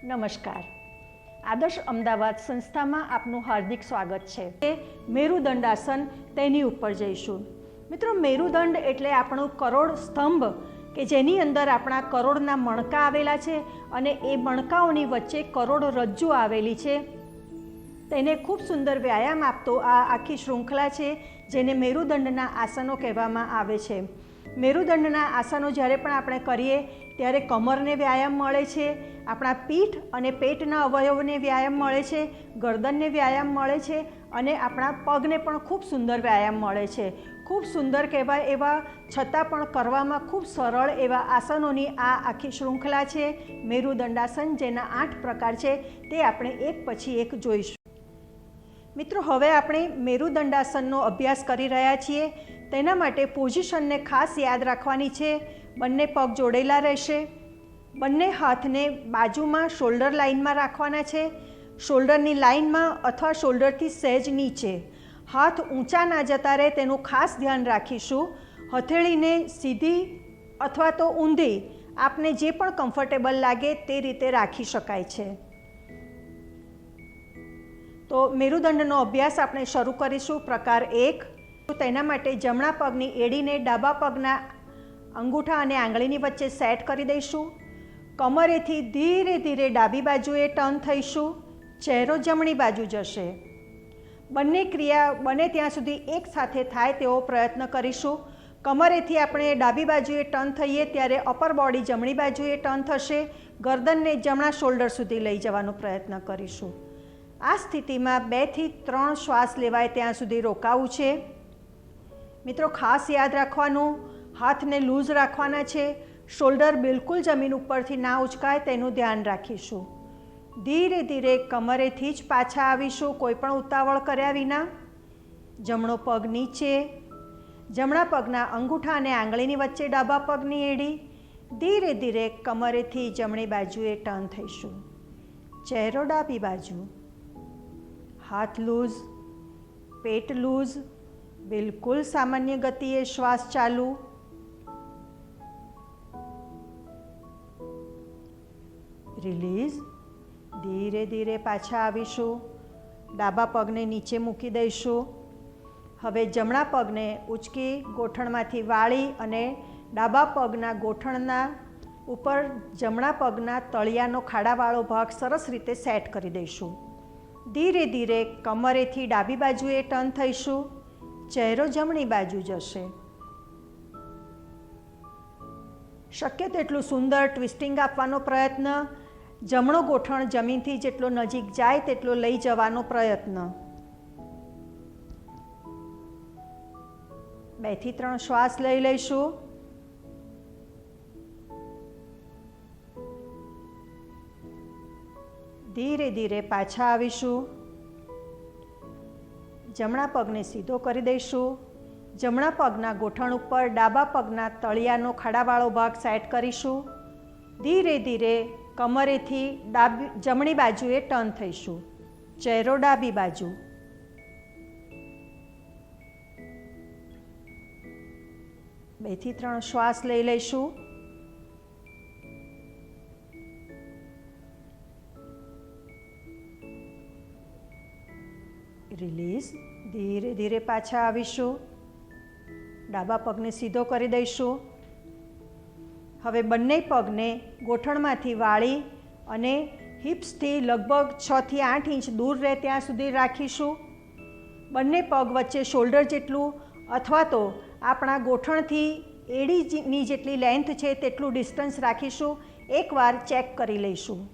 નમસ્કાર. આદર્શ અમદાવાદ સંસ્થામાં આપનું હાર્દિક સ્વાગત છે. મેરુદંડાસન તેની ઉપર જઈશું. મિત્રો, મેરુદંડ એટલે આપણું કરોડ સ્તંભ કે જેની અંદર આપણા કરોડના મણકા આવેલા છે અને એ મણકાઓની વચ્ચે કરોડરજ્જુ આવેલી છે. તેને ખૂબ સુંદર વ્યાયામ આપતો આ આખી શૃંખલા છે જેને મેરુદંડના આસનો કહેવામાં આવે છે. મેરુદંડના આસનો જ્યારે પણ આપણે કરીએ ત્યારે કમરને વ્યાયામ મળે છે, આપણા પીઠ અને પેટના અવયવોને વ્યાયામ મળે છે, ગરદનને વ્યાયામ મળે છે અને આપણા પગને પણ ખૂબ સુંદર વ્યાયામ મળે છે. ખૂબ સુંદર કહેવાય એવા છતાં પણ કરવામાં ખૂબ સરળ એવા આસનોની આ આખી શૃંખલા છે મેરુદંડાસન, જેના 8 પ્રકાર છે તે આપણે એક પછી એક જોઈશું. મિત્રો, હવે આપણે મેરુદંડાસનનો અભ્યાસ કરી રહ્યા છીએ. તેના માટે પોઝિશનને ખાસ યાદ રાખવાની છે. બંને પગ જોડેલા રહેશે. બંને હાથને બાજુમાં શોલ્ડર લાઇનમાં રાખવાના છે. શોલ્ડરની લાઇનમાં અથવા શોલ્ડરથી સહેજ નીચે. હાથ ઊંચા ના જતા રહે તેનું ખાસ ધ્યાન રાખીશું. હથેળીને સીધી અથવા તો ઊંધી, આપને જે પણ કમ્ફર્ટેબલ લાગે તે રીતે રાખી શકાય છે. તો મેરુદંડનો અભ્યાસ આપણે શરૂ કરીશું. પ્રકાર 1. તેના માટે જમણા પગની એડીને ડાબા પગના અંગૂઠા અને આંગળીની વચ્ચે સેટ કરી દઈશું. કમરેથી ધીરે ધીરે ડાબી બાજુએ ટર્ન થઈશું. ચહેરો જમણી બાજુ જશે. બંને ક્રિયા બને ત્યાં સુધી એક સાથે થાય તેવો પ્રયત્ન કરીશું. કમરેથી આપણે ડાબી બાજુએ ટર્ન થઈએ ત્યારે અપર બોડી જમણી બાજુએ ટર્ન થશે. ગરદનને જમણા શોલ્ડર સુધી લઈ જવાનો પ્રયત્ન કરીશું. આ સ્થિતિમાં 2 થી 3 શ્વાસ લેવાય ત્યાં સુધી રોકાવું છે. મિત્રો, ખાસ યાદ રાખવાનું, હાથને લૂઝ રાખવાના છે. શોલ્ડર બિલકુલ જમીન ઉપરથી ના ઉચકાય તેનું ધ્યાન રાખીશું. ધીરે ધીરે કમરેથી જ પાછા આવીશું, કોઈ પણ ઉતાવળ કર્યા વિના. જમણો પગ નીચે, જમણા પગના અંગૂઠા અને આંગળીની વચ્ચે ડાબા પગની એડી. ધીરે ધીરે કમરેથી જમણી બાજુએ ટર્ન થઈશું. ચહેરો ડાબી બાજુ, હાથ લૂઝ, પેટ લૂઝ, બિલકુલ સામાન્ય ગતિએ શ્વાસ ચાલુ. રિલીઝ. ધીરે ધીરે પાછા આવીશું. ડાબા પગને નીચે મૂકી દઈશું. હવે જમણા પગને ઉચકી ગોઠણમાંથી વાળી અને ડાબા પગના ગોઠણના ઉપર જમણા પગના તળિયાનો ખાડાવાળો ભાગ સરસ રીતે સેટ કરી દઈશું. ધીરે ધીરે કમરેથી ડાબી બાજુએ ટર્ન થઈશું. ચહેરો જમણી બાજુ જશે. શક્ય તેટલું સુંદર ટ્વિસ્ટિંગ આપવાનો પ્રયત્ન. જમણો ગોઠણ જમીનથી જેટલો નજીક જાય તેટલો લઈ જવાનો પ્રયત્ન. 2 થી 3 શ્વાસ લઈ લઈશું. ધીરે ધીરે પાછા આવીશું. જમણા પગને સીધો કરી દઈશું. જમણા પગના ગોઠણ ઉપર ડાબા પગના તળિયાનો ખાડાવાળો ભાગ સેટ કરીશું. ધીરે ધીરે કમરેથી જમણી બાજુએ ટર્ન થઈશું. ચહેરો ડાબી બાજુ. બે થી 3 શ્વાસ લઈ લઈશું. રિલીઝ. ધીરે ધીરે પાછા આવીશું. ડાબા પગને સીધો કરી દઈશું. હવે બંને પગને ગોઠણમાંથી વાળી અને હિપ્સથી લગભગ 6 થી 8 ઇંચ દૂર રહે ત્યાં સુધી રાખીશું. બંને પગ વચ્ચે શોલ્ડર જેટલું અથવા તો આપણા ગોઠણથી એડીની જેટલી લેન્થ છે તેટલું ડિસ્ટન્સ રાખીશું. એકવાર ચેક કરી લઈશું.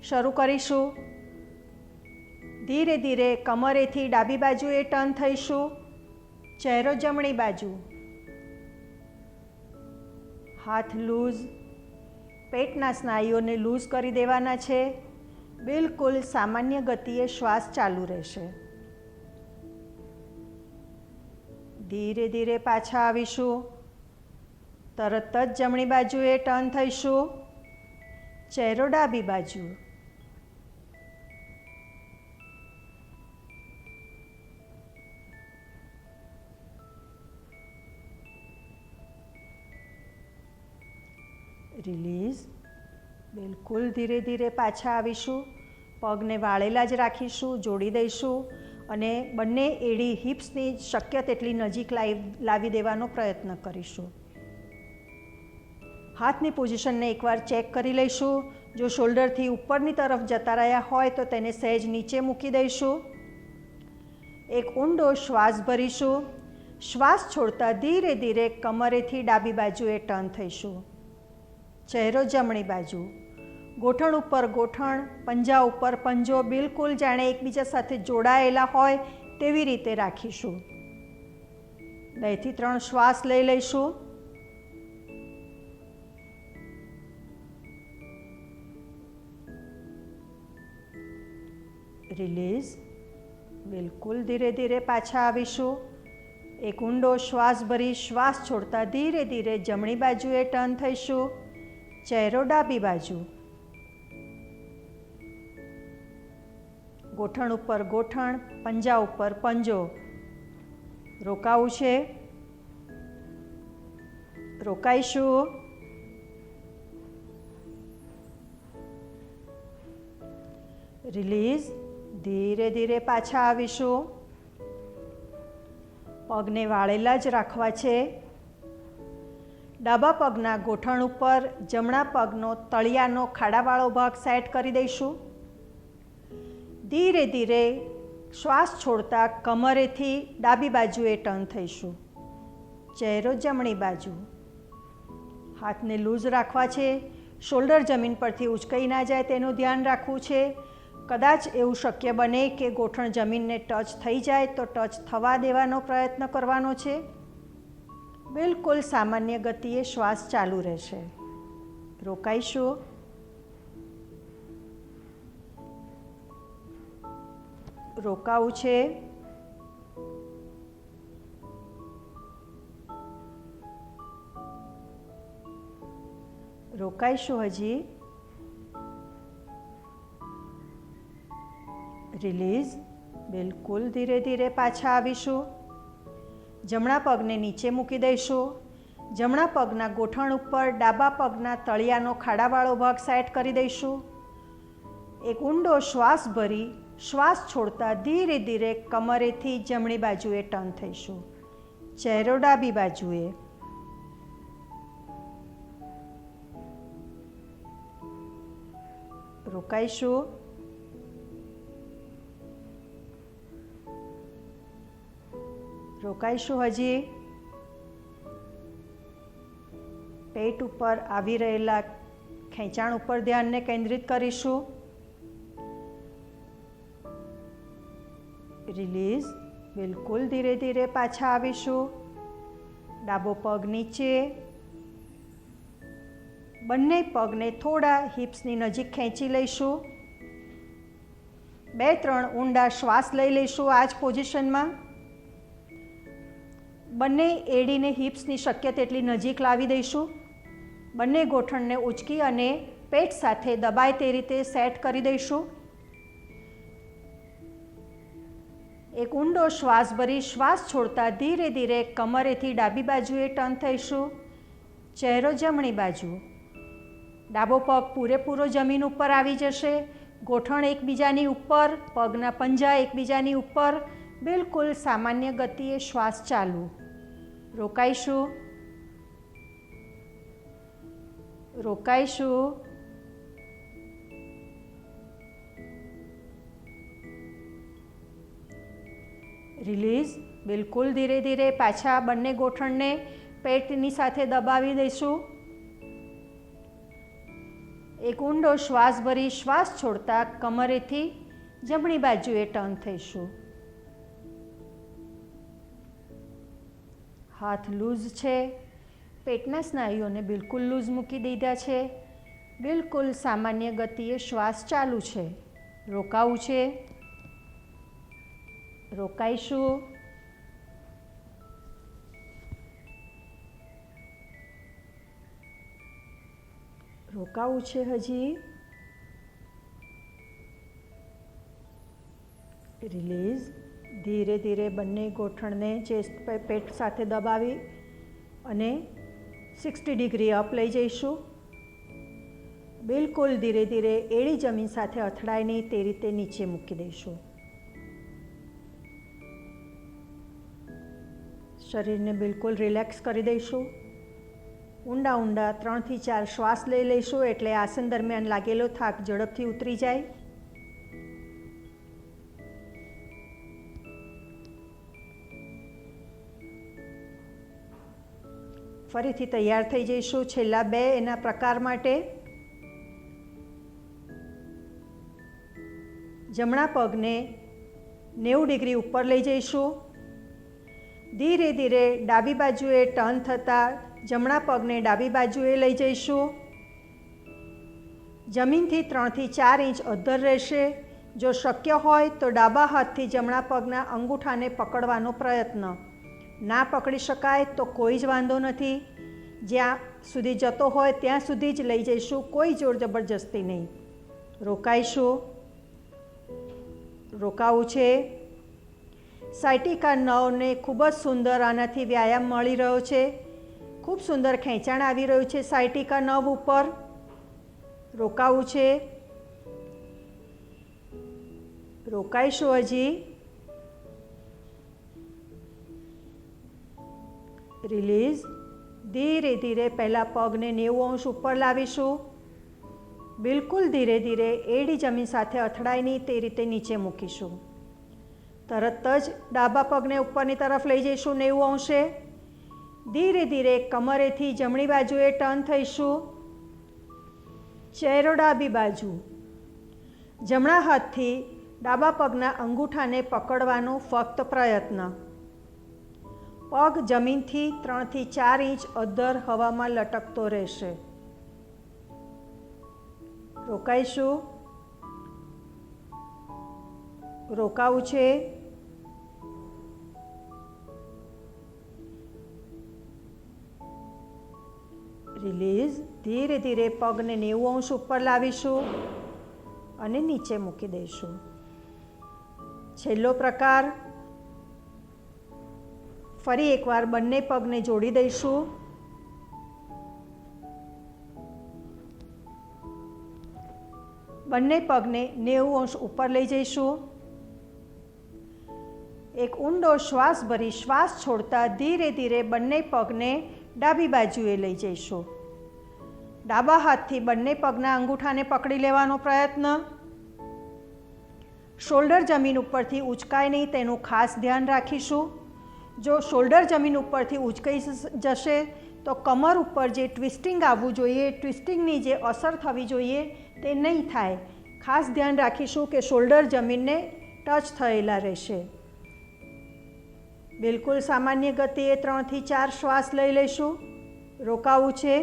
શરૂ કરીશું. ધીરે ધીરે કમરેથી ડાબી બાજુએ ટર્ન થઈશું. ચહેરો જમણી બાજુ. હાથ લૂઝ, પેટના સ્નાયુઓને લૂઝ કરી દેવાના છે. બિલકુલ સામાન્ય ગતિએ શ્વાસ ચાલુ રહેશે. ધીરે ધીરે પાછા આવીશું. તરત જ જમણી બાજુએ ટર્ન થઈશું. ચહેરો ડાબી બાજુ. રિલીઝ. બિલકુલ ધીરે ધીરે પાછા આવીશું. પગને વાળેલા જ રાખીશું, જોડી દઈશું અને બંને એડી હિપ્સની શક્ય તેટલી નજીક લાવી દેવાનો પ્રયત્ન કરીશું. હાથની પોઝિશનને એકવાર ચેક કરી લઈશું. જો શોલ્ડરથી ઉપરની તરફ જતા રહ્યા હોય તો તેને સહેજ નીચે મૂકી દઈશું. એક ઊંડો શ્વાસ ભરીશું. શ્વાસ છોડતા ધીરે ધીરે કમરેથી ડાબી બાજુએ ટર્ન થઈશું. ચહેરો જમણી બાજુ. ગોઠણ ઉપર ગોઠણ, પંજા ઉપર પંજો બિલકુલ જાણે એકબીજા સાથે જોડાયેલા હોય તેવી રીતે રાખીશું. 2 થી 3 શ્વાસ લઈ લઈશું. રિલીઝ. બિલકુલ ધીરે ધીરે પાછા આવીશું. એક ઊંડો શ્વાસ ભરી શ્વાસ છોડતા ધીરે ધીરે જમણી બાજુએ ટર્ન થઈશું. ચહેરો ડાબી બાજુ. ગોઠણ ઉપર ગોઠણ, પંજા ઉપર પંજો. રોકાવું છે. રોકાઈશું. રિલીઝ. ધીરે ધીરે પાછા આવીશું. પગને વાળેલા જ રાખવા છે. ડાબા પગના ગોઠણ ઉપર જમણા પગનો તળિયાનો ખાડાવાળો ભાગ સેટ કરી દઈશું. ધીરે ધીરે શ્વાસ છોડતા કમરેથી ડાબી બાજુએ ટર્ન થઈશું. ચહેરો જમણી બાજુ. હાથને લૂઝ રાખવા છે. શોલ્ડર જમીન પરથી ઉચકાઈ ના જાય તેનું ધ્યાન રાખવું છે. કદાચ એવું શક્ય બને કે ગોઠણ જમીનને ટચ થઈ જાય તો ટચ થવા દેવાનો પ્રયત્ન કરવાનો છે. બિલકુલ સામાન્ય ગતિએ શ્વાસ ચાલુ રહેશે. રોકાઈશું. રોકાવું છે. રોકાઈશું હજી. રિલીઝ. બિલકુલ ધીરે ધીરે પાછા આવીશું. જમણા પગને નીચે મૂકી દઈશું. જમણા પગના ગોઠણ ઉપર ડાબા પગના તળિયાનો ખાડાવાળો ભાગ સેટ કરી દઈશું. એક ઊંડો શ્વાસ ભરી શ્વાસ છોડતા ધીરે ધીરે કમરેથી જમણી બાજુએ ટર્ન થઈશું. ચહેરો ડાબી બાજુએ. રોકાઈશું. રોકાઈશું હજી. પેટ ઉપર આવી રહેલા ખેંચાણ ઉપર ધ્યાનને કેન્દ્રિત કરીશું. રિલીઝ. બિલકુલ ધીરે ધીરે પાછા આવીશું. ડાબો પગ નીચે. બંને પગને થોડા હિપ્સની નજીક ખેંચી લઈશું. 2-3 ઊંડા શ્વાસ લઈ લઈશું આ જ પોઝિશનમાં. બંને એડીને હિપ્સની શક્ય તેટલી નજીક લાવી દઈશું. બંને ગોઠણને ઉચકી અને પેટ સાથે દબાય તે રીતે સેટ કરી દઈશું. એક ઊંડો શ્વાસ ભરી શ્વાસ છોડતા ધીરે ધીરે કમરેથી ડાબી બાજુએ ટર્ન થઈશું. ચહેરો જમણી બાજુ. ડાબો પગ પૂરેપૂરો જમીન ઉપર આવી જશે. ગોઠણ એકબીજાની ઉપર, પગના પંજા એકબીજાની ઉપર. બિલકુલ સામાન્ય ગતિએ શ્વાસ ચાલુ. રોકાઈશું. રોકાઈશું. રિલીઝ. બિલકુલ ધીરે ધીરે પાછા બંને ગોઠણને પેટની સાથે દબાવી દઈશું. એક ઊંડો શ્વાસ ભરી શ્વાસ છોડતા કમરેથી જમણી બાજુએ ટર્ન થઈશું. હાથ લૂઝ છે. પેટના સ્નાયુઓને બિલકુલ લૂઝ મૂકી દીધા છે. બિલકુલ સામાન્ય ગતિએ શ્વાસ ચાલુ છે. રોકાવું છે. રોકાઈશું. રોકાવું છે હજી. રિલીઝ. ધીરે ધીરે બંને ગોઠણને ચેસ્ટ પેટ સાથે દબાવી અને 60 ડિગ્રી અપ લઈ જઈશું. બિલકુલ ધીરે ધીરે એડી જમીન સાથે અથડાય નહીં તે રીતે નીચે મૂકી દઈશું. શરીરને બિલકુલ રિલેક્સ કરી દઈશું. ઊંડા ઊંડા 3 થી 4 શ્વાસ લઈ લઈશું એટલે આસન દરમિયાન લાગેલો થાક ઝડપથી ઉતરી જાય. ફરીથી તૈયાર થઈ જઈશું છેલ્લા 2 એના પ્રકાર માટે. જમણા પગને 90 ડિગ્રી ઉપર લઈ જઈશું. ધીરે ધીરે ડાબી બાજુએ ટર્ન થતાં જમણા પગને ડાબી બાજુએ લઈ જઈશું. જમીનથી 3 થી 4 ઇંચ અદ્ધર રહેશે. જો શક્ય હોય તો ડાબા હાથથી જમણા પગના અંગૂઠાને પકડવાનો પ્રયત્ન. ના પકડી શકાય તો કોઈ જ વાંધો નથી. જ્યાં સુધી જતો હોય ત્યાં સુધી જ લઈ જઈશું, કોઈ જોર જબરજસ્તી નહીં. રોકાઈશું. રોકાવું છે. સાયટિકા નર્વને ખૂબ જ સુંદર આનાથી વ્યાયામ મળી રહ્યો છે. ખૂબ સુંદર ખેંચાણ આવી રહ્યું છે સાયટિકા નર્વ ઉપર. રોકાવું છે. રોકાઈશું હજી. રિલીઝ. ધીરે ધીરે પહેલાં પગને 90 અંશ ઉપર લાવીશું. બિલકુલ ધીરે ધીરે એડી જમીન સાથે અથડાય નહીં તે રીતે નીચે મૂકીશું. તરત જ ડાબા પગને ઉપરની તરફ લઈ જઈશું 90 અંશે. ધીરે ધીરે કમરેથી જમણી બાજુએ ટર્ન થઈશું. ચહેરો ડાબી બાજુ. જમણા હાથથી ડાબા પગના અંગૂઠાને પકડવાનો ફક્ત પ્રયત્ન. પગ જમીનથી 3 થી 4 ઇંચ અદ્ધર હવામાં લટકતો રહેશે. રોકાઈશું. રોકાવું છે. રિલીઝ. ધીરે ધીરે પગને 90 અંશ ઉપર લાવીશું અને નીચે મૂકી દઈશું. છેલ્લો પ્રકાર. ફરી એકવાર બંને પગને જોડી દઈશું. બંને પગને 90 અંશ ઉપર લઈ જઈશું. એક ઊંડો શ્વાસ ભરી શ્વાસ છોડતા ધીરે ધીરે બંને પગને ડાબી બાજુએ લઈ જઈશું. ડાબા હાથથી બંને પગના અંગૂઠાને પકડી લેવાનો પ્રયત્ન. શોલ્ડર જમીન ઉપરથી ઉંચકાય નહીં તેનું ખાસ ધ્યાન રાખીશું. જો શોલ્ડર જમીન ઉપરથી ઉંચકાઈ જશે તો કમર ઉપર જે ટ્વિસ્ટિંગ આવવું જોઈએ, ટ્વિસ્ટિંગની જે અસર થવી જોઈએ તે નહીં થાય. ખાસ ધ્યાન રાખીશું કે શોલ્ડર જમીનને ટચ થયેલા રહેશે. બિલકુલ સામાન્ય ગતિએ 3 થી 4 શ્વાસ લઈ લઈશું. રોકાવું છે.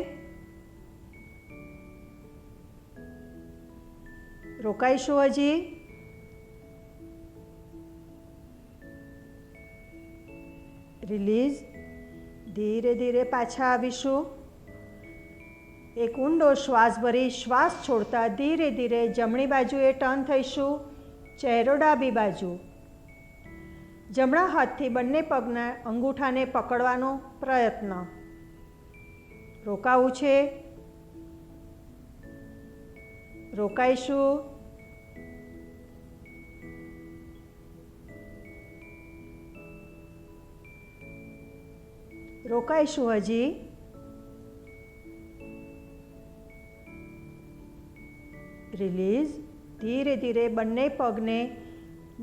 રોકાઈશું હજી. રિલીઝ. ધીરે ધીરે પાછા આવીશું. એક ઊંડો શ્વાસ ભરી શ્વાસ છોડતા ધીરે ધીરે જમણી બાજુએ ટર્ન થઈશું. ચહેરો ડાબી બાજુ. જમણા હાથથી બંને પગના અંગૂઠાને પકડવાનો પ્રયત્ન. રોકાવું છે. રોકાઈશું. રોકાઈશું હજી. રિલીઝ. ધીરે ધીરે બંને પગને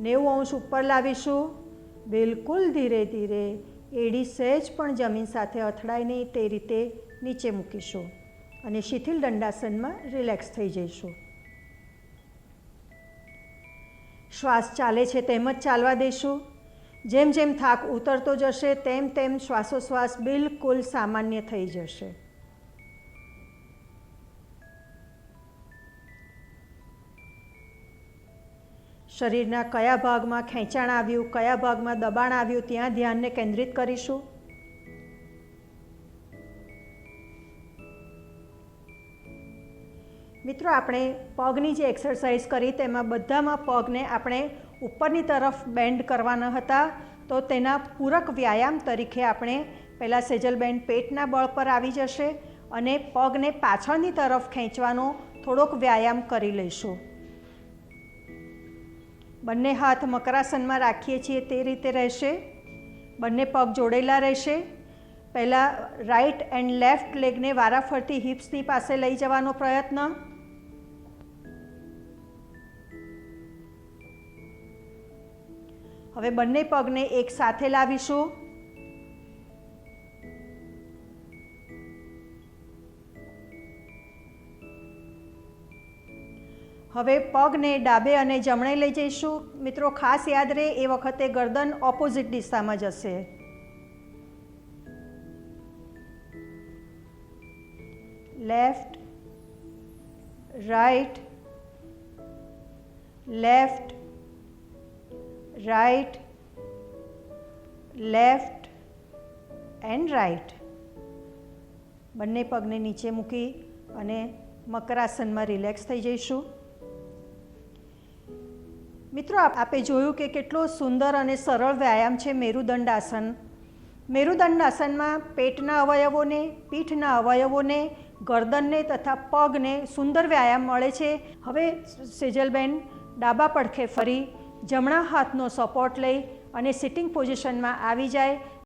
90 અંશ ઉપર લાવીશું. બિલકુલ ધીરે ધીરે એડી સહેજ પણ જમીન સાથે અથડાય નહીં તે રીતે નીચે મૂકીશું અને શિથિલ દંડાસનમાં રિલેક્સ થઈ જઈશું. શ્વાસ ચાલે છે તેમ જ ચાલવા દઈશું. જેમ જેમ થાક ઉતરતો જશે તેમ તેમ શ્વાસોશ્વાસ બિલકુલ સામાન્ય થઈ જશે. શરીરના કયા ભાગમાં ખેંચાણ આવ્યું, કયા ભાગમાં દબાણ આવ્યું ત્યાં ધ્યાનને કેન્દ્રિત કરીશું. મિત્રો, આપણે પગની જે એક્સરસાઇઝ કરી તેમાં બધામાં પગને આપણે ઉપરની તરફ બેન્ડ કરવાના હતા, તો તેના પૂરક વ્યાયામ તરીકે આપણે પહેલાં સેજલ બેન્ડ પેટના બળ પર આવી જશે અને પગને પાછળની તરફ ખેંચવાનો થોડોક વ્યાયામ કરી લઈશું. બંને હાથ મકરાસનમાં રાખીએ છીએ તે રીતે રહેશે. બંને પગ જોડેલા રહેશે. પહેલાં રાઈટ એન્ડ લેફ્ટ લેગને વારાફરતી હિપ્સની પાસે લઈ જવાનો પ્રયત્ન. હવે બંને પગને એક સાથે લાવીશું. હવે પગને ડાબે અને જમણે લઈ જઈશું. મિત્રો ખાસ યાદ રહે એ વખતે ગરદન ઓપોઝિટ દિશામાં જશે. Left, right, left, right, left and right. બંને પગને નીચે મૂકી અને મકરાસનમાં રિલેક્સ થઈ જઈશું. મિત્રો આપે જોયું કે કેટલો સુંદર અને સરળ વ્યાયામ છે મેરુદંડ આસન. મેરુદંડ આસનમાં પેટના અવયવોને, પીઠના અવયવોને, ગરદનને તથા પગને સુંદર વ્યાયામ મળે છે. હવે સેજલબેન ડાબા પડખે ફરી જમણા હાથનો સપોર્ટ લઈ અને સિટિંગ પોઝિશનમાં આવી જાય.